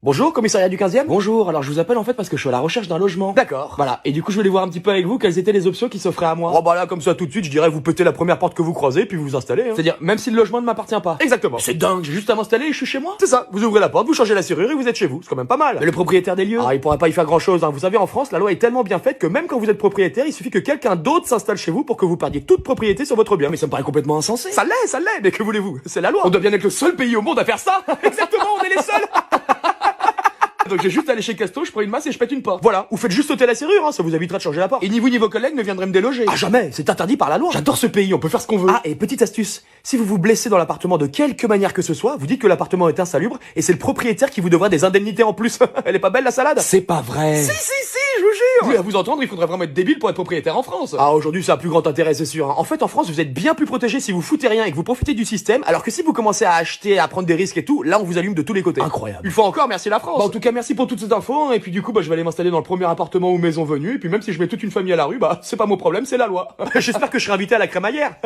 Bonjour, commissariat du 15e. Bonjour, alors je vous appelle en fait parce que je suis à la recherche d'un logement. D'accord. Voilà, et du coup je voulais voir un petit peu avec vous quelles étaient les options qui s'offraient à moi. Oh bah là, comme ça tout de suite, je dirais vous pétez la première porte que vous croisez puis vous vous installez. C'est-à-dire, même si le logement ne m'appartient pas. Exactement. C'est dingue, j'ai juste à m'installer et je suis chez moi. C'est ça, vous ouvrez la porte, vous changez la serrure et vous êtes chez vous. C'est quand même pas mal. Mais le propriétaire des lieux, il pourra pas y faire grand chose. Vous savez, en France, la loi est tellement bien faite que même quand vous êtes propriétaire, il suffit que quelqu'un d'autre s'installe chez vous pour que vous perdiez toute propriété sur votre bien. Mais ça me paraît complètement insensé. Ça l'est, mais que voulez-vous? C'est la loi. On doit bien être le seul pays au monde à faire ça. Exactement, on est les seuls. Donc j'ai juste à aller chez Casto, je prends une masse et je pète une porte. Voilà, vous faites juste sauter la serrure, ça vous évitera de changer la porte. Et ni vous ni vos collègues ne viendraient me déloger. Ah jamais, c'est interdit par la loi. J'adore ce pays, on peut faire ce qu'on veut. Ah, et petite astuce, si vous vous blessez dans l'appartement de quelque manière que ce soit, vous dites que l'appartement est insalubre et c'est le propriétaire qui vous devra des indemnités en plus. Elle est pas belle la salade? C'est pas vrai. Si, je vous jure. Oui, à vous entendre, il faudrait vraiment être débile pour être propriétaire en France. Ah, aujourd'hui, ça a plus grand intérêt, c'est sûr. En fait, en France, vous êtes bien plus protégé si vous foutez rien et que vous profitez du système, alors que si vous commencez à acheter, à prendre des risques et tout, là, on vous allume de tous les côtés. Incroyable. Une fois encore, merci la France. Bah, en tout cas, merci pour toutes ces infos. Et puis du coup, je vais aller m'installer dans le premier appartement ou maison venue. Et puis même si je mets toute une famille à la rue, c'est pas mon problème, c'est la loi. J'espère que je serai invité à la crémaillère.